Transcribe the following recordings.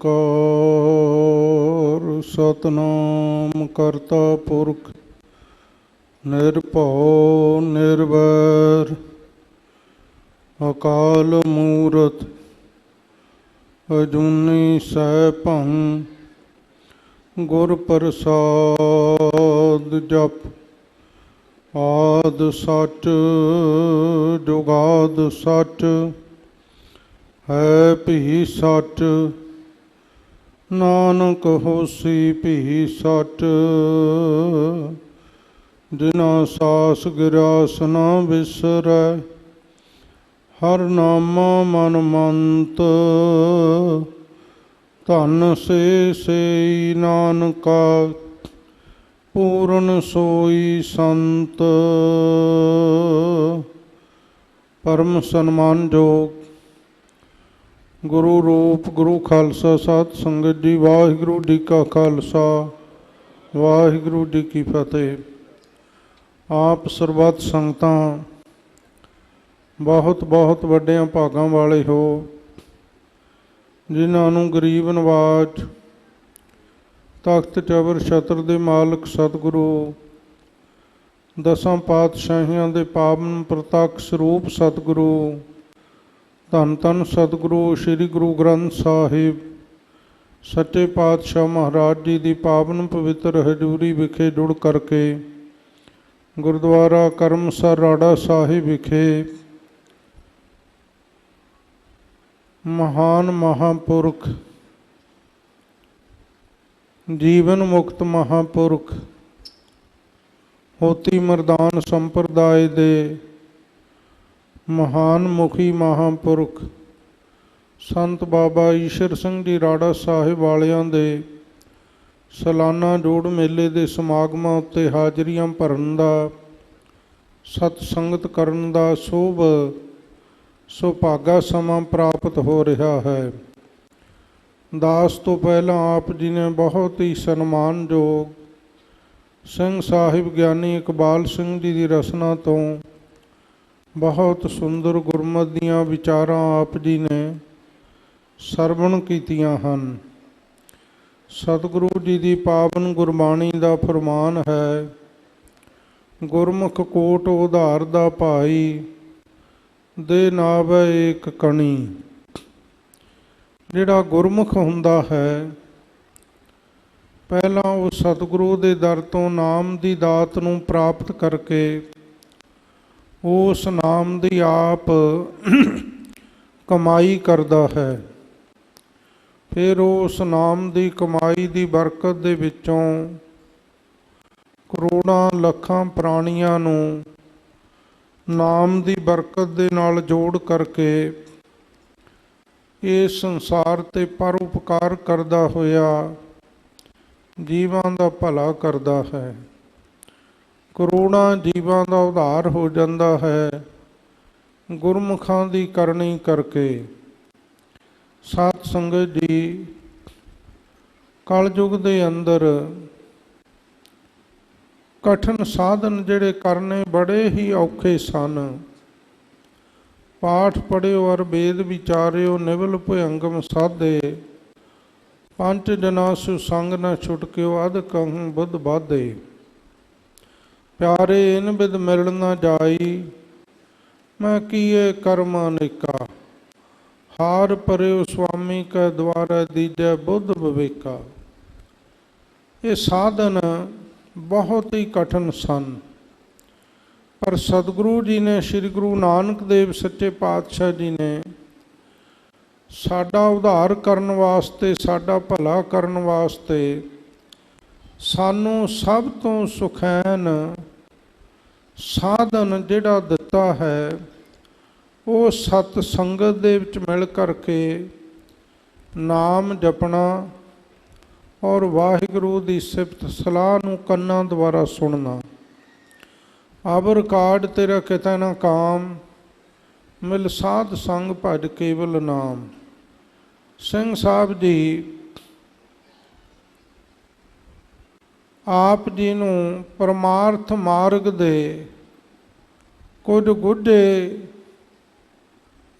ਓੰਕਾਰ ਸਤਿਨਾਮ ਕਰਤਾ ਪੁਰਖ ਨਿਰਭਉ ਨਿਰਵੈਰ ਅਕਾਲ ਮੂਰਤ ਅਜੂਨੀ ਸੈਭੰ ਗੁਰ ਪ੍ਰਸਾਦ ਜਪ ਆਦ ਸੱਚ ਜੁਗਾਦ ਸੱਚ ਹੈ ਭੀ ਸੱਚ ਨਾਨਕ ਹੋਸੀ ਭੀ ਸੱਚ ਜਿਨਾ ਸਾਸ ਗਿਰਾਸ ਨਾ ਵਿਸਰੈ ਹਰ ਨਾਮਾ ਮਨ ਮੰਤ ਧਨ ਸੇਈ ਨਾਨਕਾ ਪੂਰਨ ਸੋਈ ਸੰਤ। ਪਰਮ ਸਨਮਾਨਯੋਗ ਗੁਰੂ ਰੂਪ ਗੁਰੂ ਖਾਲਸਾ ਸਤ ਸੰਗਤ ਜੀ, ਵਾਹਿਗੁਰੂ ਜੀ ਕਾ ਖਾਲਸਾ ਵਾਹਿਗੁਰੂ ਜੀ ਕੀ ਫਤਿਹ। ਆਪ ਸਰਬੱਤ ਸੰਗਤਾਂ ਬਹੁਤ ਬਹੁਤ ਵੱਡਿਆਂ ਭਾਗਾਂ ਵਾਲੇ ਹੋ, ਜਿਨ੍ਹਾਂ ਨੂੰ ਗਰੀਬ ਨਵਾਜ ਤਖਤ ਚਬਰ ਛਤਰ ਦੇ ਮਾਲਕ ਸਤਿਗੁਰੂ ਦਸਾਂ ਪਾਤਸ਼ਾਹੀਆਂ ਦੇ ਪਾਵਨ ਪ੍ਰਤੱਖ ਸਰੂਪ ਸਤਿਗੁਰੂ ਧੰਨ ਧੰਨ ਸਤਿਗੁਰੂ ਸ੍ਰੀ ਗੁਰੂ ਗ੍ਰੰਥ ਸਾਹਿਬ ਸੱਚੇ ਪਾਤਸ਼ਾਹ ਮਹਾਰਾਜ ਜੀ ਦੀ ਪਾਵਨ ਪਵਿੱਤਰ ਹਜ਼ੂਰੀ ਵਿਖੇ ਜੁੜ ਕਰਕੇ ਗੁਰਦੁਆਰਾ ਕਰਮਸਰ ਰਾੜਾ ਸਾਹਿਬ ਵਿਖੇ ਮਹਾਨ ਮਹਾਂਪੁਰਖ ਜੀਵਨ ਮੁਕਤ ਮਹਾਂਪੁਰਖ ਹੋਤੀ ਮਰਦਾਨ ਸੰਪਰਦਾਇ ਦੇ ਮਹਾਨ ਮੁਖੀ ਮਹਾਂਪੁਰਖ ਸੰਤ ਬਾਬਾ ਈਸ਼ਰ ਸਿੰਘ ਜੀ ਰਾੜਾ ਸਾਹਿਬ ਵਾਲਿਆਂ ਦੇ ਸਾਲਾਨਾ ਜੋੜ ਮੇਲੇ ਦੇ ਸਮਾਗਮਾਂ ਉੱਤੇ ਹਾਜ਼ਰੀਆਂ ਭਰਨ ਦਾ, ਸਤ ਸੰਗਤ ਕਰਨ ਦਾ ਸ਼ੁਭ ਸੁਭਾਗਾ ਸਮਾਂ ਪ੍ਰਾਪਤ ਹੋ ਰਿਹਾ ਹੈ। ਦਾਸ ਤੋਂ ਪਹਿਲਾਂ ਆਪ ਜੀ ਨੇ ਬਹੁਤ ਹੀ ਸਨਮਾਨਯੋਗ ਸਿੰਘ ਸਾਹਿਬ ਗਿਆਨੀ ਇਕਬਾਲ ਸਿੰਘ ਜੀ ਦੀ ਰਚਨਾ ਤੋਂ ਬਹੁਤ ਸੁੰਦਰ ਗੁਰਮਤਿ ਦੀਆਂ ਵਿਚਾਰਾਂ ਆਪ ਜੀ ਨੇ ਸਰਵਣ ਕੀਤੀਆਂ ਹਨ। ਸਤਿਗੁਰੂ ਜੀ ਦੀ ਪਾਵਨ ਗੁਰਬਾਣੀ ਦਾ ਫਰਮਾਨ ਹੈ, ਗੁਰਮੁਖ ਕੋਟ ਉਧਾਰ ਦਾ ਭਾਈ ਦੇ ਨਾਵੈ ਏਕ ਕਣੀ। ਜਿਹੜਾ ਗੁਰਮੁਖ ਹੁੰਦਾ ਹੈ, ਪਹਿਲਾਂ ਉਹ ਸਤਿਗੁਰੂ ਦੇ ਦਰ ਤੋਂ ਨਾਮ ਦੀ ਦਾਤ ਨੂੰ ਪ੍ਰਾਪਤ ਕਰਕੇ ਉਸ ਨਾਮ ਦੀ ਆਪ ਕਮਾਈ ਕਰਦਾ ਹੈ। ਫਿਰ ਉਸ ਨਾਮ ਦੀ ਕਮਾਈ ਦੀ ਬਰਕਤ ਦੇ ਵਿੱਚੋਂ ਕਰੋੜਾਂ ਲੱਖਾਂ ਪ੍ਰਾਣੀਆਂ ਨੂੰ ਨਾਮ ਦੀ ਬਰਕਤ ਦੇ ਨਾਲ ਜੋੜ ਕਰਕੇ ਇਸ ਸੰਸਾਰ 'ਤੇ ਪਰਉਪਕਾਰ ਕਰਦਾ ਹੋਇਆ ਜੀਵਾਂ ਦਾ ਭਲਾ ਕਰਦਾ ਹੈ। ਕਰੋੜਾਂ ਜੀਵਾਂ ਦਾ ਉਧਾਰ ਹੋ ਜਾਂਦਾ ਹੈ ਗੁਰਮੁਖਾਂ ਦੀ ਕਰਨੀ ਕਰਕੇ। ਸਤ ਸੰਗਤ ਜੀ, ਕਲਯੁਗ ਦੇ ਅੰਦਰ ਕਠਿਨ ਸਾਧਨ ਜਿਹੜੇ ਕਰਨੇ ਬੜੇ ਹੀ ਔਖੇ ਸਨ। ਪਾਠ ਪੜ੍ਹਿਓ ਅਰ ਵੇਦ ਵਿਚਾਰਿਓ, ਨਿਵਲ ਭੁਯੰਗਮ ਸਾਧੇ, ਪੰਜ ਜਨਾ ਸੁ ਸੰਗ ਨ ਛੁਟਕਿਓ, ਅਧ ਕਹੂੰ ਬੁੱਧ ਬਾਧੇ। ਪਿਆਰੇ ਇਨ ਬਿਦ ਮਿਲ ਨ ਜਾਈ, ਮੈਂ ਕੀਏ ਕਰਮ ਅਨੇਕਾ, ਹਾਰ ਪਰਿਓ ਸੁਆਮੀ ਕੈ ਦੁਆਰੈ, ਦੀਜੈ ਬੁੱਧ ਵਿਵੇਕਾ। ਇਹ ਸਾਧਨ ਬਹੁਤ ਹੀ ਕਠਿਨ ਸਨ, ਪਰ ਸਤਿਗੁਰੂ ਜੀ ਨੇ, ਸ੍ਰੀ ਗੁਰੂ ਨਾਨਕ ਦੇਵ ਸੱਚੇ ਪਾਤਸ਼ਾਹ ਜੀ ਨੇ ਸਾਡਾ ਉਧਾਰ ਕਰਨ ਵਾਸਤੇ, ਸਾਡਾ ਭਲਾ ਕਰਨ ਵਾਸਤੇ ਸਾਨੂੰ ਸਭ ਤੋਂ ਸੁਖੈਨ ਸਾਧਨ ਜਿਹੜਾ ਦਿੱਤਾ ਹੈ, ਉਹ ਸਤ ਸੰਗਤ ਦੇ ਵਿੱਚ ਮਿਲ ਕਰਕੇ ਨਾਮ ਜਪਣਾ ਔਰ ਵਾਹਿਗੁਰੂ ਦੀ ਸਿਫਤ ਸਲਾਹ ਨੂੰ ਕੰਨਾਂ ਦੁਆਰਾ ਸੁਣਨਾ। ਅਬ ਰਿਕਾਰਡ ਤੇਰਾ ਕਿਤੇ ਨਾ ਕਾਮ, ਮਿਲ ਸਾਧ ਸੰਗ ਭਜ ਕੇਵਲ ਨਾਮ। ਸਿੰਘ ਸਾਹਿਬ ਜੀ ਆਪ ਜੀ ਨੂੰ ਪਰਮਾਰਥ ਮਾਰਗ ਦੇ ਕੁਝ ਗੂੜ੍ਹੇ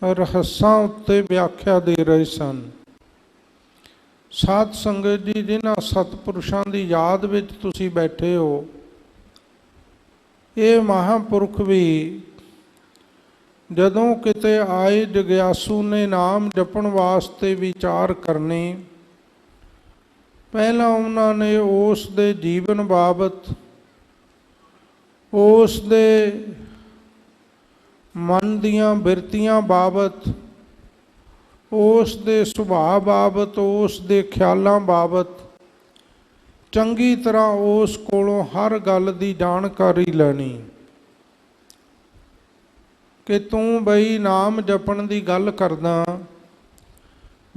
ਰਹੱਸਾਂ ਉੱਤੇ ਵਿਆਖਿਆ ਦੇ ਰਹੇ ਸਨ। ਸਾਧ ਸੰਗਤ ਜੀ, ਜਿਨ੍ਹਾਂ ਸਤਿਪੁਰਸ਼ਾਂ ਦੀ ਯਾਦ ਵਿੱਚ ਤੁਸੀਂ ਬੈਠੇ ਹੋ, ਇਹ ਮਹਾਂਪੁਰਖ ਵੀ ਜਦੋਂ ਕਿਤੇ ਆਏ ਜਗਿਆਸੂ ਨੇ ਨਾਮ ਜਪਣ ਵਾਸਤੇ ਵਿਚਾਰ ਕਰਨੀ, ਪਹਿਲਾਂ ਉਹਨਾਂ ਨੇ ਉਸ ਦੇ ਜੀਵਨ ਬਾਬਤ, ਉਸ ਦੇ ਮਨ ਦੀਆਂ ਬਿਰਤੀਆਂ ਬਾਬਤ, ਉਸ ਦੇ ਸੁਭਾਅ ਬਾਬਤ, ਉਸ ਦੇ ਖਿਆਲਾਂ ਬਾਬਤ ਚੰਗੀ ਤਰ੍ਹਾਂ ਉਸ ਕੋਲੋਂ ਹਰ ਗੱਲ ਦੀ ਜਾਣਕਾਰੀ ਲੈਣੀ ਕਿ ਤੂੰ ਬਈ ਨਾਮ ਜਪਣ ਦੀ ਗੱਲ ਕਰਦਾ,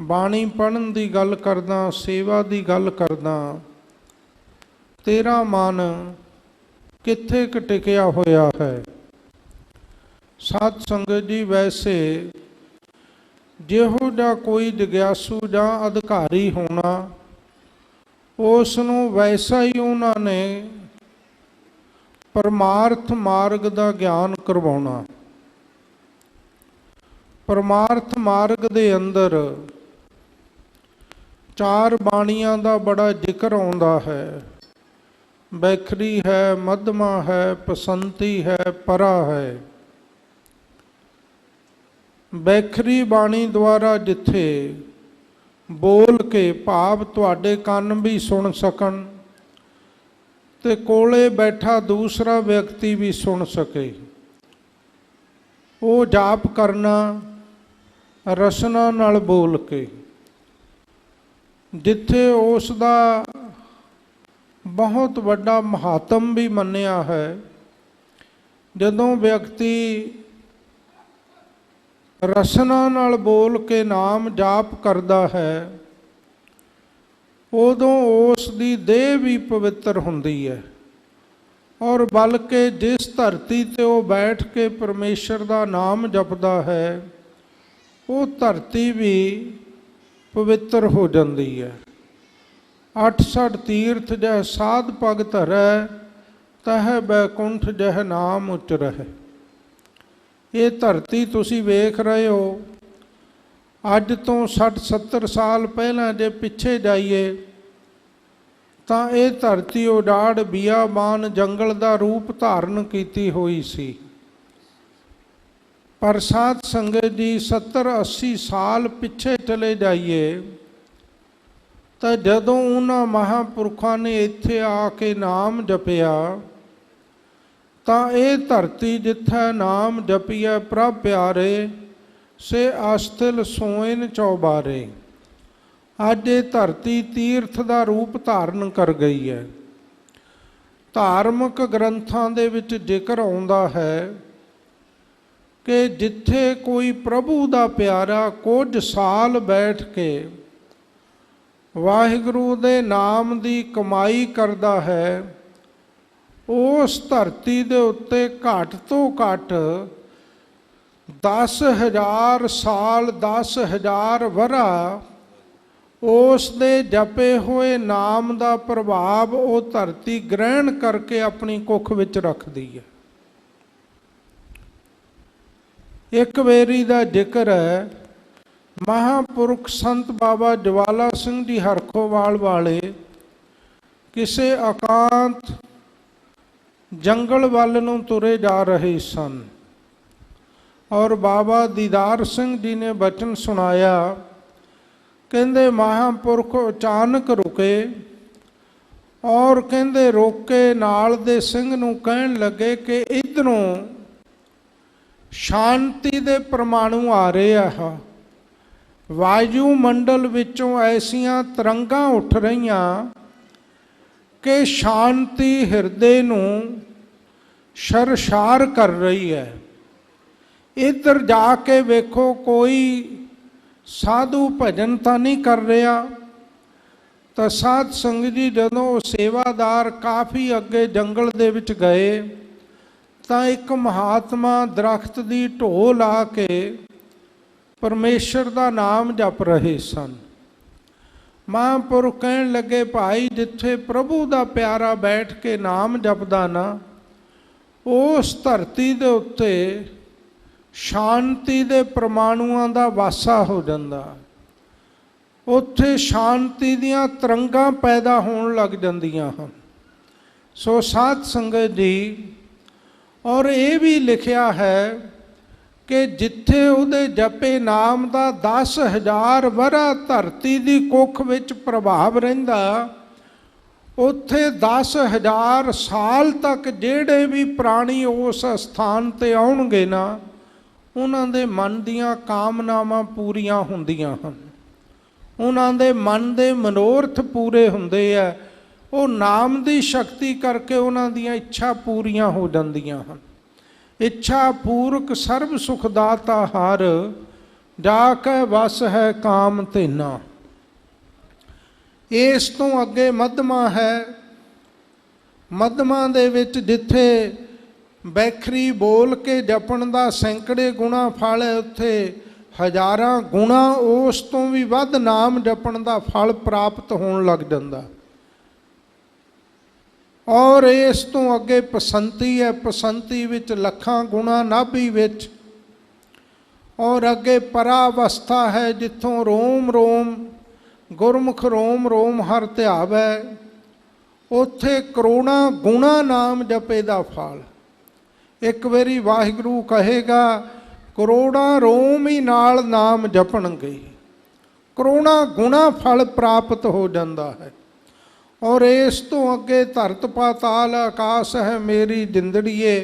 ਬਾਣੀ ਪੜ੍ਹਨ ਦੀ ਗੱਲ ਕਰਦਾ, ਸੇਵਾ ਦੀ ਗੱਲ ਕਰਦਾ, ਤੇਰਾ ਮਨ ਕਿੱਥੇ ਕੁ ਟਿਕਿਆ ਹੋਇਆ ਹੈ। ਸਾਧ ਸੰਗਤ ਜੀ, ਵੈਸੇ ਜਿਹੋ ਜਿਹਾ ਕੋਈ ਜਗਿਆਸੂ ਜਾਂ ਅਧਿਕਾਰੀ ਹੋਣਾ, ਉਸ ਨੂੰ ਵੈਸਾ ਹੀ ਉਹਨਾਂ ਨੇ ਪਰਮਾਰਥ ਮਾਰਗ ਦਾ ਗਿਆਨ ਕਰਵਾਉਣਾ। ਪਰਮਾਰਥ ਮਾਰਗ ਦੇ ਅੰਦਰ 4 ਬਾਣੀਆਂ ਦਾ ਬੜਾ ਜ਼ਿਕਰ ਆਉਂਦਾ ਹੈ। ਬੈਖਰੀ ਹੈ, ਮਧਮਾ ਹੈ, ਪਸੰਤੀ ਹੈ, ਪਰਾ ਹੈ। ਬੈਖਰੀ ਬਾਣੀ ਦੁਆਰਾ ਜਿੱਥੇ ਬੋਲ ਕੇ ਭਾਵ ਤੁਹਾਡੇ ਕੰਨ ਵੀ ਸੁਣ ਸਕਣ ਤੇ ਕੋਲੇ ਬੈਠਾ ਦੂਸਰਾ ਵਿਅਕਤੀ ਵੀ ਸੁਣ ਸਕੇ, ਉਹ ਜਾਪ ਕਰਨਾ ਰਸਨਾ ਨਾਲ ਬੋਲ ਕੇ। ਜਿੱਥੇ ਉਸ ਦਾ ਬਹੁਤ ਵੱਡਾ ਮਹਾਤਮ ਵੀ ਮੰਨਿਆ ਹੈ। ਜਦੋਂ ਵਿਅਕਤੀ ਰਸਨਾ ਨਾਲ ਬੋਲ ਕੇ ਨਾਮ ਜਾਪ ਕਰਦਾ ਹੈ, ਉਦੋਂ ਉਸ ਦੀ ਦੇਹ ਵੀ ਪਵਿੱਤਰ ਹੁੰਦੀ ਹੈ, ਔਰ ਬਲਕਿ ਜਿਸ ਧਰਤੀ 'ਤੇ ਉਹ ਬੈਠ ਕੇ ਪਰਮੇਸ਼ਰ ਦਾ ਨਾਮ ਜਪਦਾ ਹੈ, ਉਹ ਧਰਤੀ ਵੀ ਪਵਿੱਤਰ ਹੋ ਜਾਂਦੀ ਹੈ। 68 ਤੀਰਥ ਜਹ ਸਾਧ ਪਗ ਧਰੈ, ਤਹ ਬੈਕੁੰਠ ਜਹ ਨਾਮ ਉਚਰਹਿ। ਇਹ ਧਰਤੀ ਤੁਸੀਂ ਵੇਖ ਰਹੇ ਹੋ, ਅੱਜ ਤੋਂ 60-70 ਸਾਲ ਪਹਿਲਾਂ ਜੇ ਪਿੱਛੇ ਜਾਈਏ ਤਾਂ ਇਹ ਧਰਤੀ ਉਜਾੜ ਬਿਆਬਾਨ ਜੰਗਲ ਦਾ ਰੂਪ ਧਾਰਨ ਕੀਤੀ ਹੋਈ ਸੀ। ਪਰ ਸਾਧ ਸੰਗਤ ਜੀ, 70-80 ਸਾਲ ਪਿੱਛੇ ਚਲੇ ਜਾਈਏ ਤਾਂ ਜਦੋਂ ਉਹਨਾਂ ਮਹਾਂਪੁਰਖਾਂ ਨੇ ਇੱਥੇ ਆ ਕੇ ਨਾਮ ਜਪਿਆ, ਤਾਂ ਇਹ ਧਰਤੀ ਜਿੱਥੇ ਨਾਮ ਜਪੀਐ ਪ੍ਰਭ ਪਿਆਰੇ, ਸੇ ਅਸਥਿਲ ਸੋਇਨ ਚੌਬਾਰੇ। ਅੱਜ ਇਹ ਧਰਤੀ ਤੀਰਥ ਦਾ ਰੂਪ ਧਾਰਨ ਕਰ ਗਈ ਹੈ। ਧਾਰਮਿਕ ਗ੍ਰੰਥਾਂ ਦੇ ਵਿੱਚ ਜ਼ਿਕਰ ਆਉਂਦਾ ਹੈ ਕਿ ਜਿੱਥੇ ਕੋਈ ਪ੍ਰਭੂ ਦਾ ਪਿਆਰਾ ਕੁਝ ਸਾਲ ਬੈਠ ਕੇ ਵਾਹਿਗੁਰੂ ਦੇ ਨਾਮ ਦੀ ਕਮਾਈ ਕਰਦਾ ਹੈ, ਉਸ ਧਰਤੀ ਦੇ ਉੱਤੇ ਘੱਟ ਤੋਂ ਘੱਟ 10,000 ਸਾਲ, 10,000 ਵਰ੍ਹਾ ਉਸ ਦੇ ਜਪੇ ਹੋਏ ਨਾਮ ਦਾ ਪ੍ਰਭਾਵ ਉਹ ਧਰਤੀ ਗ੍ਰਹਿਣ ਕਰਕੇ ਆਪਣੀ ਕੁੱਖ ਵਿੱਚ ਰੱਖਦੀ ਹੈ। ਇੱਕ ਵੇਰੀ ਦਾ ਜ਼ਿਕਰ ਹੈ, ਮਹਾਂਪੁਰਖ ਸੰਤ ਬਾਬਾ ਜਵਾਲਾ ਸਿੰਘ ਜੀ ਹਰਖੋਵਾਲ ਵਾਲੇ ਕਿਸੇ ਇਕਾਂਤ ਜੰਗਲ ਵੱਲ ਨੂੰ ਤੁਰੇ ਜਾ ਰਹੇ ਸਨ, ਔਰ ਬਾਬਾ ਦੀਦਾਰ ਸਿੰਘ ਜੀ ਨੇ ਬਚਨ ਸੁਣਾਇਆ। ਕਹਿੰਦੇ ਮਹਾਂਪੁਰਖ ਅਚਾਨਕ ਰੁਕੇ, ਔਰ ਕਹਿੰਦੇ ਰੋਕ ਕੇ ਨਾਲ ਦੇ ਸਿੰਘ ਨੂੰ ਕਹਿਣ ਲੱਗੇ ਕਿ ਇੱਧਰੋਂ ਸ਼ਾਂਤੀ ਦੇ ਪਰਮਾਣੂ ਆ ਰਹੇ ਆ। ਵਾਯੂ ਮੰਡਲ ਵਿੱਚੋਂ ਐਸੀਆਂ ਤਰੰਗਾਂ ਉੱਠ ਰਹੀਆਂ ਕਿ ਸ਼ਾਂਤੀ ਹਿਰਦੇ ਨੂੰ ਸ਼ਰਸ਼ਾਰ ਕਰ ਰਹੀ ਹੈ। ਇੱਧਰ ਜਾ ਕੇ ਵੇਖੋ, ਕੋਈ ਸਾਧੂ ਭਜਨ ਤਾਂ ਨਹੀਂ ਕਰ ਰਿਹਾ। ਤਾਂ ਸਾਧ ਸੰਗਤ ਜੀ, ਜਦੋਂ ਉਹ ਸੇਵਾਦਾਰ ਕਾਫੀ ਅੱਗੇ ਜੰਗਲ ਦੇ ਵਿੱਚ ਗਏ ਤਾਂ ਇੱਕ ਮਹਾਤਮਾ ਦਰਖਤ ਦੀ ਢੋਹ ਲਾ ਕੇ ਪਰਮੇਸ਼ਰ ਦਾ ਨਾਮ ਜਪ ਰਹੇ ਸਨ। ਮਹਾਂਪੁਰਖ ਕਹਿਣ ਲੱਗੇ, ਭਾਈ ਜਿੱਥੇ ਪ੍ਰਭੂ ਦਾ ਪਿਆਰਾ ਬੈਠ ਕੇ ਨਾਮ ਜਪਦਾ ਨਾ, ਉਸ ਧਰਤੀ ਦੇ ਉੱਤੇ ਸ਼ਾਂਤੀ ਦੇ ਪਰਮਾਣੂਆਂ ਦਾ ਵਾਸਾ ਹੋ ਜਾਂਦਾ। ਉੱਥੇ ਸ਼ਾਂਤੀ ਦੀਆਂ ਤਰੰਗਾਂ ਪੈਦਾ ਹੋਣ ਲੱਗ ਜਾਂਦੀਆਂ ਹਨ। ਸੋ ਸਾਧ ਸੰਗਤ ਜੀ, ਔਰ ਇਹ ਵੀ ਲਿਖਿਆ ਹੈ ਕਿ ਜਿੱਥੇ ਉਹਦੇ ਜਪੇ ਨਾਮ ਦਾ 10,000 ਵਰ੍ਹਾ ਧਰਤੀ ਦੀ ਕੁੱਖ ਵਿੱਚ ਪ੍ਰਭਾਵ ਰਹਿੰਦਾ, ਉੱਥੇ 10,000 ਸਾਲ ਤੱਕ ਜਿਹੜੇ ਵੀ ਪ੍ਰਾਣੀ ਉਸ ਸਥਾਨ 'ਤੇ ਆਉਣਗੇ ਨਾ, ਉਹਨਾਂ ਦੇ ਮਨ ਦੀਆਂ ਕਾਮਨਾਵਾਂ ਪੂਰੀਆਂ ਹੁੰਦੀਆਂ ਹਨ, ਉਹਨਾਂ ਦੇ ਮਨ ਦੇ ਮਨੋਰਥ ਪੂਰੇ ਹੁੰਦੇ ਆ। ਉਹ ਨਾਮ ਦੀ ਸ਼ਕਤੀ ਕਰਕੇ ਉਹਨਾਂ ਦੀਆਂ ਇੱਛਾ ਪੂਰੀਆਂ ਹੋ ਜਾਂਦੀਆਂ ਹਨ। ਇੱਛਾ ਪੂਰਕ ਸਰਬ ਸੁਖ ਦਾਤਾ ਹਰ, ਜਾ ਕੇ ਵਸ ਹੈ ਕਾਮ ਧੇਨਾ। ਇਸ ਤੋਂ ਅੱਗੇ ਮੱਧਮਾ ਹੈ। ਮੱਧਮਾ ਦੇ ਵਿੱਚ ਜਿੱਥੇ ਬੈਖਰੀ ਬੋਲ ਕੇ ਜਪਣ ਦਾ ਸੈਂਕੜੇ ਗੁਣਾ ਫਲ ਹੈ, ਉੱਥੇ ਹਜ਼ਾਰਾਂ ਗੁਣਾ ਉਸ ਤੋਂ ਵੀ ਵੱਧ ਨਾਮ ਜਪਣ ਦਾ ਫਲ ਪ੍ਰਾਪਤ ਹੋਣ ਲੱਗ ਜਾਂਦਾ। ਔਰ ਇਸ ਤੋਂ ਅੱਗੇ ਪਸੰਤੀ ਹੈ। ਪਸੰਤੀ ਵਿੱਚ ਲੱਖਾਂ ਗੁਣਾ ਨਾਭੀ ਵਿੱਚ। ਔਰ ਅੱਗੇ ਪਰਾਵਸਥਾ ਹੈ, ਜਿੱਥੋਂ ਰੋਮ ਰੋਮ ਗੁਰਮੁਖ ਰੋਮ ਰੋਮ ਹਰ ਧਿਆਵੈ। ਉੱਥੇ ਕਰੋੜਾਂ ਗੁਣਾ ਨਾਮ ਜਪੇ ਦਾ ਫਲ। ਇੱਕ ਵਾਰੀ ਵਾਹਿਗੁਰੂ ਕਹੇਗਾ, ਕਰੋੜਾਂ ਰੋਮ ਹੀ ਨਾਲ ਨਾਮ ਜਪਣਗੇ, ਕਰੋੜਾਂ ਗੁਣਾ ਫਲ ਪ੍ਰਾਪਤ ਹੋ ਜਾਂਦਾ ਹੈ। ਔਰ ਇਸ ਤੋਂ ਅੱਗੇ ਧਰਤ ਪਾਤਾਲ ਆਕਾਸ਼ ਹੈ ਮੇਰੀ ਜਿੰਦੜੀਏ,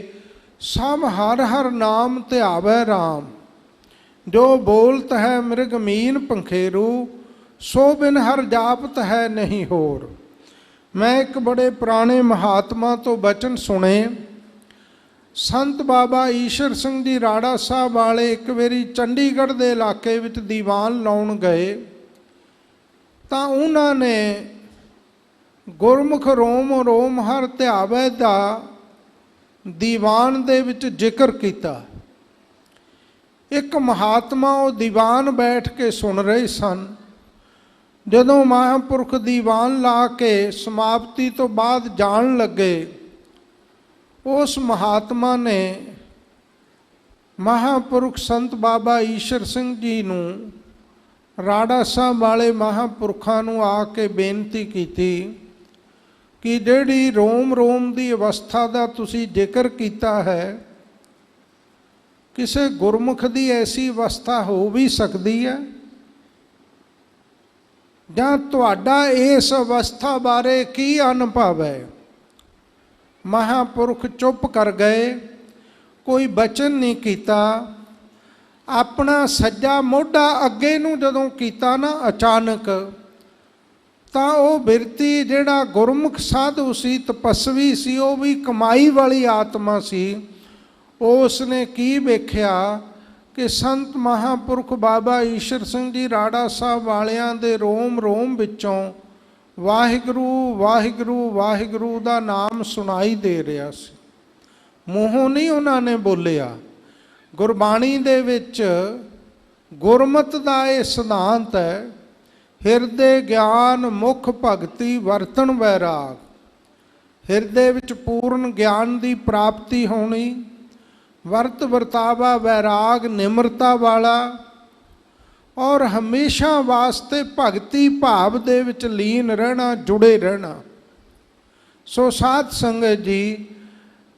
ਸਭ ਹਰ ਹਰ ਨਾਮ ਧਿਆਵੈ ਰਾਮ। ਜੋ ਬੋਲਤ ਹੈ ਮ੍ਰਿਗ ਮੀਨ ਪੰਖੇਰੂ, ਸੋ ਬਿਨ ਹਰ ਜਾਪਤ ਹੈ ਨਹੀਂ ਹੋਰ। ਮੈਂ ਇੱਕ ਬੜੇ ਪੁਰਾਣੇ ਮਹਾਤਮਾ ਤੋਂ ਬਚਨ ਸੁਣੇ। ਸੰਤ ਬਾਬਾ ਈਸ਼ਰ ਸਿੰਘ ਜੀ ਰਾੜਾ ਸਾਹਿਬ ਵਾਲੇ ਇੱਕ ਵਾਰੀ ਚੰਡੀਗੜ੍ਹ ਦੇ ਇਲਾਕੇ ਵਿੱਚ ਦੀਵਾਨ ਲਾਉਣ ਗਏ, ਤਾਂ ਉਹਨਾਂ ਨੇ ਗੁਰਮੁਖ ਰੋਮ ਰੋਮ ਹਰ ਧਿਆਵੈ ਦਾ ਦੀਵਾਨ ਦੇ ਵਿੱਚ ਜ਼ਿਕਰ ਕੀਤਾ। ਇੱਕ ਮਹਾਤਮਾ ਉਹ ਦੀਵਾਨ ਬੈਠ ਕੇ ਸੁਣ ਰਹੇ ਸਨ। ਜਦੋਂ ਮਹਾਂਪੁਰਖ ਦੀਵਾਨ ਲਾ ਕੇ ਸਮਾਪਤੀ ਤੋਂ ਬਾਅਦ ਜਾਣ ਲੱਗੇ, ਉਸ ਮਹਾਤਮਾ ਨੇ ਮਹਾਂਪੁਰਖ ਸੰਤ ਬਾਬਾ ਈਸ਼ਰ ਸਿੰਘ ਜੀ ਨੂੰ, ਰਾੜਾ ਸਾਹਿਬ ਵਾਲੇ ਮਹਾਂਪੁਰਖਾਂ ਨੂੰ ਆ ਕੇ ਬੇਨਤੀ ਕੀਤੀ ਕਿ ਜਿਹੜੀ ਰੋਮ ਰੋਮ ਦੀ ਅਵਸਥਾ ਦਾ ਤੁਸੀਂ ਜ਼ਿਕਰ ਕੀਤਾ ਹੈ, ਕਿਸੇ ਗੁਰਮੁਖ ਦੀ ਐਸੀ ਅਵਸਥਾ ਹੋ ਵੀ ਸਕਦੀ ਹੈ, ਜਾਂ ਤੁਹਾਡਾ ਇਸ ਅਵਸਥਾ ਬਾਰੇ ਕੀ ਅਨੁਭਵ ਹੈ? ਮਹਾਂਪੁਰਖ ਚੁੱਪ ਕਰ ਗਏ, ਕੋਈ ਬਚਨ ਨਹੀਂ ਕੀਤਾ। ਆਪਣਾ ਸੱਜਾ ਮੋਢਾ ਅੱਗੇ ਨੂੰ ਜਦੋਂ ਕੀਤਾ ਨਾ ਅਚਾਨਕ, ਤਾਂ ਉਹ ਬਿਰਤੀ ਜਿਹੜਾ ਗੁਰਮੁਖ ਸਾਧੂ ਸੀ, ਤਪਸਵੀ ਸੀ, ਉਹ ਵੀ ਕਮਾਈ ਵਾਲੀ ਆਤਮਾ ਸੀ, ਉਸ ਨੇ ਕੀ ਵੇਖਿਆ ਕਿ ਸੰਤ ਮਹਾਂਪੁਰਖ ਬਾਬਾ ਈਸ਼ਰ ਸਿੰਘ ਜੀ ਰਾੜਾ ਸਾਹਿਬ ਵਾਲਿਆਂ ਦੇ ਰੋਮ ਰੋਮ ਵਿੱਚੋਂ ਵਾਹਿਗੁਰੂ ਵਾਹਿਗੁਰੂ ਵਾਹਿਗੁਰੂ ਦਾ ਨਾਮ ਸੁਣਾਈ ਦੇ ਰਿਹਾ ਸੀ। ਮੂੰਹੋਂ ਨਹੀਂ ਉਹਨਾਂ ਨੇ ਬੋਲਿਆ। ਗੁਰਬਾਣੀ ਦੇ ਵਿੱਚ ਗੁਰਮਤਿ ਦਾ ਇਹ ਸਿਧਾਂਤ ਹੈ, ਹਿਰਦੇ ਗਿਆਨ ਮੁਖ ਭਗਤੀ ਵਰਤਣ ਵੈਰਾਗ। ਹਿਰਦੇ ਵਿੱਚ ਪੂਰਨ ਗਿਆਨ ਦੀ ਪ੍ਰਾਪਤੀ ਹੋਣੀ, ਵਰਤ ਵਰਤਾਵਾ ਵੈਰਾਗ ਨਿਮਰਤਾ ਵਾਲਾ, ਔਰ ਹਮੇਸ਼ਾ ਵਾਸਤੇ ਭਗਤੀ ਭਾਵ ਦੇ ਵਿੱਚ ਲੀਨ ਰਹਿਣਾ, ਜੁੜੇ ਰਹਿਣਾ। ਸੋ ਸਾਧ ਸੰਗਤ ਜੀ,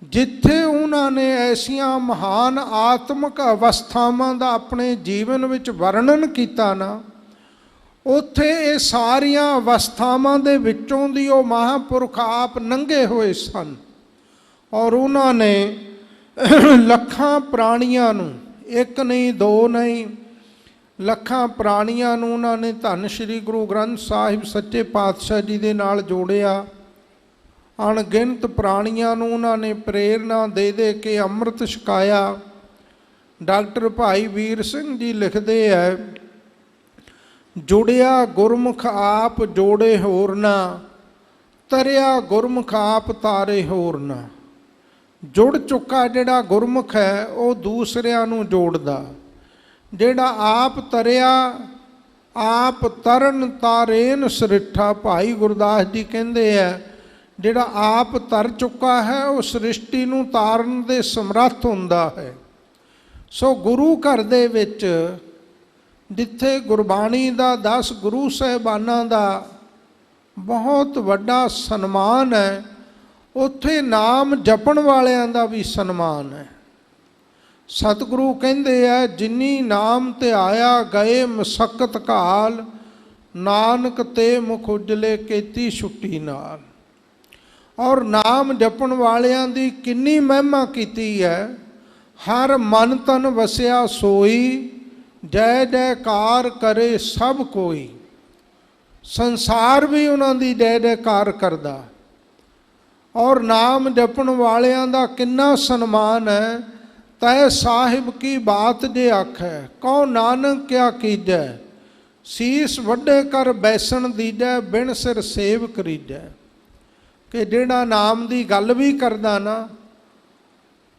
ਜਿੱਥੇ ਉਹਨਾਂ ਨੇ ਐਸੀਆਂ ਮਹਾਨ ਆਤਮਿਕ ਅਵਸਥਾਵਾਂ ਦਾ ਆਪਣੇ ਜੀਵਨ ਵਿੱਚ ਵਰਣਨ ਕੀਤਾ ਨਾ, ਉੱਥੇ ਇਹ ਸਾਰੀਆਂ ਅਵਸਥਾਵਾਂ ਦੇ ਵਿੱਚੋਂ ਦੀ ਉਹ ਮਹਾਂਪੁਰਖ ਆਪ ਲੰਘੇ ਹੋਏ ਸਨ। ਔਰ ਉਹਨਾਂ ਨੇ ਲੱਖਾਂ ਪ੍ਰਾਣੀਆਂ ਨੂੰ, ਇੱਕ ਨਹੀਂ ਦੋ ਨਹੀਂ, ਲੱਖਾਂ ਪ੍ਰਾਣੀਆਂ ਨੂੰ ਉਹਨਾਂ ਨੇ ਧੰਨ ਸ਼੍ਰੀ ਗੁਰੂ ਗ੍ਰੰਥ ਸਾਹਿਬ ਸੱਚੇ ਪਾਤਸ਼ਾਹ ਜੀ ਦੇ ਨਾਲ ਜੋੜਿਆ। ਅਣਗਿਣਤ ਪ੍ਰਾਣੀਆਂ ਨੂੰ ਉਹਨਾਂ ਨੇ ਪ੍ਰੇਰਨਾ ਦੇ ਦੇ ਕੇ ਅੰਮ੍ਰਿਤ ਛਕਾਇਆ। ਡਾਕਟਰ ਭਾਈ ਵੀਰ ਸਿੰਘ ਜੀ ਲਿਖਦੇ ਹੈ, ਜੁੜਿਆ ਗੁਰਮੁਖ ਆਪ ਜੋੜੇ ਹੋਰ ਨਾ, ਤਰਿਆ ਗੁਰਮੁਖ ਆਪ ਤਾਰੇ ਹੋਰ ਨਾ। ਜੁੜ ਚੁੱਕਾ ਜਿਹੜਾ ਗੁਰਮੁਖ ਹੈ, ਉਹ ਦੂਸਰਿਆਂ ਨੂੰ ਜੋੜਦਾ। ਜਿਹੜਾ ਆਪ ਤਰਿਆ, ਆਪ ਤਰਨ ਤਾਰੇਨ ਸ੍ਰਿਸ਼ਟਾ। ਭਾਈ ਗੁਰਦਾਸ ਜੀ ਕਹਿੰਦੇ ਹੈ, ਜਿਹੜਾ ਆਪ ਤਰ ਚੁੱਕਾ ਹੈ, ਉਹ ਸ੍ਰਿਸ਼ਟੀ ਨੂੰ ਤਾਰਨ ਦੇ ਸਮਰੱਥ ਹੁੰਦਾ ਹੈ। ਸੋ ਗੁਰੂ ਘਰ ਦੇ ਵਿੱਚ जिथे गुरबाणी का 10 गुरु साहिबानां का बहुत वड्डा सन्मान है, उत्थे नाम जपण वालियां दा भी सन्मान है। सतगुरु कहंदे है, जिन्नी नाम ते आया गए मसक्कत काल, नानक ते मुख उजले केती छुट्टी नाल। और नाम जपण वालियां दी किन्नी महिमा कीती है। हर मन तन वसिया सोई, जय जयकार करे सब कोई। संसार भी उन्हां दी जय जयकार करदा। और नाम जपण वालियां दा किन्ना सन्मान है। तै साहिब की बात जे आखै, कौ नानक क्या कीजै। सीस वड्डे कर बैसन दीजै, बिन सिर सेव करीजै। कि जिहड़ा नाम की गल भी करदा ना,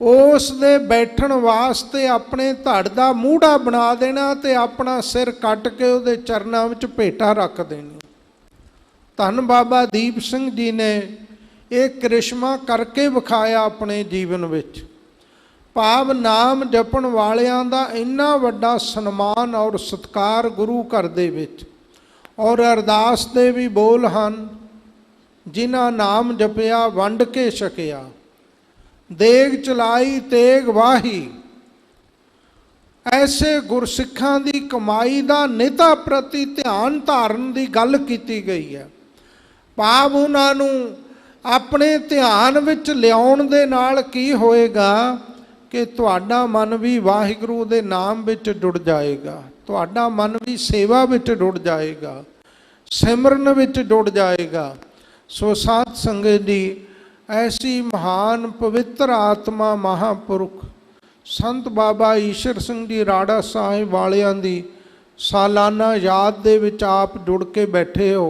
उस दे बैठण वास्ते अपने धड़ दा मूढ़ा बना देना ते अपना सिर कट के उहदे चरनां विच भेटा रख देनी। धन बाबा दीप सिंह जी ने एक करिश्मा करके विखाया अपने जीवन विच। भाव नाम जपण वालियां दा इन्ना वड्डा सन्मान और सत्कार गुरु घर दे विच। और अरदास दे भी बोल हन, जिन्हां नाम जपिया वंड के छकिया, देग चलाई तेग वाही। ऐसे गुरसिखां दी कमाई दा नेता प्रति ध्यान धारण की गल की गई है। भाव उन्हां नूं अपने ध्यान विच लियाउण दे नाल की होएगा कि तुहाडा मन भी वाहिगुरू दे नाम विच जुड़ जाएगा, तुहाडा मन भी सेवा विच जुड़ जाएगा, सिमरन विच जुड़ जाएगा। सो साध संगत जी, ऐसी महान पवित्र आत्मा महापुरुख संत बाबा ईश्वर सिंह जी राड़ा साहिब वालियां दी सालाना याद दे विच आप जुड़ के बैठे हो।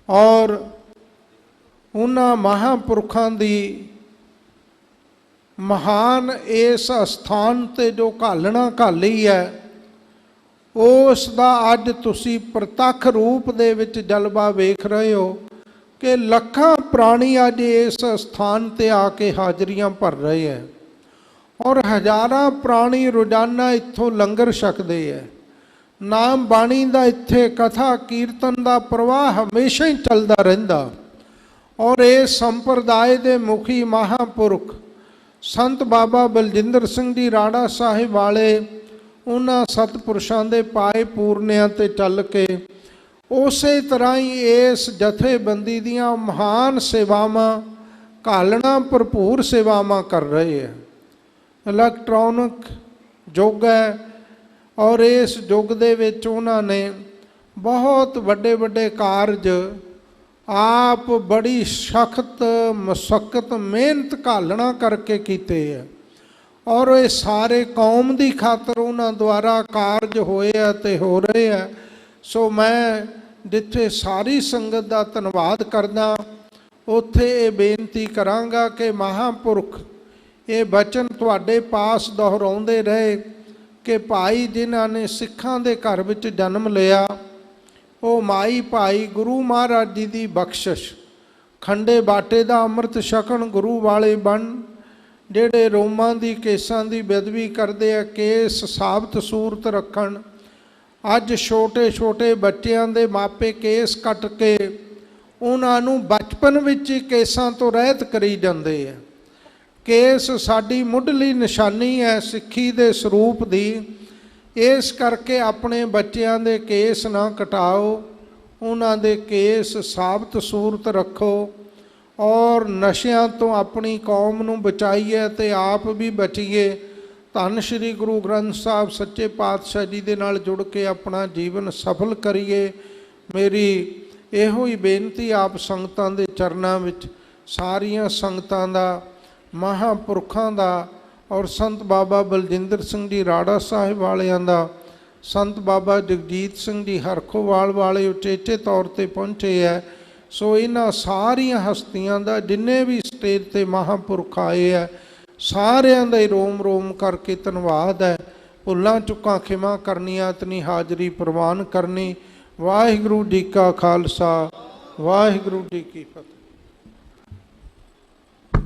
और उन्हां महापुरुखां दी महान इस अस्थान ते जो घालना घाली है, उस दा अज तुसी प्रतख रूप दे विच जलवा वेख रहे हो कि लखां प्राणी अज इस स्थान ते आके हाजरियां भर रहे हैं। और हज़ारां प्राणी रोजाना इत्थों लंगर छकते हैं। नाम बाणी का इत्थे कथा कीर्तन का प्रवाह हमेशा ही चलता रहिंदा। और इस संप्रदाय के मुखी महापुरुष संत बाबा बलजिंदर सिंह जी राड़ा साहिब वाले उन्हां सतपुरुषां दे पाए पूरनियां ते चल के उस तरह ही इस जथेबंदी दियां महान सेवावां घालना भरपूर सेवावां कर रहे हैं। इलैक्ट्रॉनिक युग है और इस युग दे विच उन्होंने बहुत वड्डे वड्डे कारज आप बड़ी सख्त मशक्कत मेहनत घालना करके कीते है। और ये सारे कौम की खातर उन्होंने द्वारा कारज होए ते हो रहे हैं। सो मैं जिथे सारी संगत का धन्यवाद करदा, उत्थे ये बेनती करांगा कि महापुरुष ये बचन तुहाडे पास दोहराउंदे रहे कि भाई जिन्हां ने सिखां दे घर विच जन्म लिया, वो माई भाई गुरु महाराज जी की बख्शिश खंडे बाटे का अमृत छकण गुरु वाले बन, जेड़े रोमां दी केसां दी बेदबी करते हैं, केस साबत सूरत रखण। अज छोटे छोटे बच्चों के मापे केस कट के उन्होंने बचपन विच ही केसां तो रहत करी जाते हैं। केस साडी मुढ़ली निशानी है सिक्खी दे स्वरूप दी। इस करके अपने बच्चों के केस ना कटाओ, उन्हां दे केस साबत सूरत रखो और नशियां तो अपनी कौम नूं बचाइए ते आप भी बचीए। धन श्री गुरु ग्रंथ साहब सच्चे पातशाह जी दे नाल जुड़ के अपना जीवन सफल करिए। मेरी इहो ही बेनती आप संगतां दे चरनां विच, सारियां संगतां दा, महापुरखां दा और संत बाबा बलजिंदर सिंह जी राड़ा साहिब वालियां दा, संत बाबा जगजीत सिंह जी हरखोवाल वाले उचेचे तौर पर पहुँचे है। सो इन्हां सारियां हस्तियां दा जिन्ने भी स्टेज ते महापुरख आए है, सारियां दा ही रोम रोम करके धन्यवाद है। भुल्लां चुक्कां खिमा करनियां, इतनी हाजरी प्रवान करनी। वाहिगुरू जी का खालसा, वाहिगुरू जी की फतेह।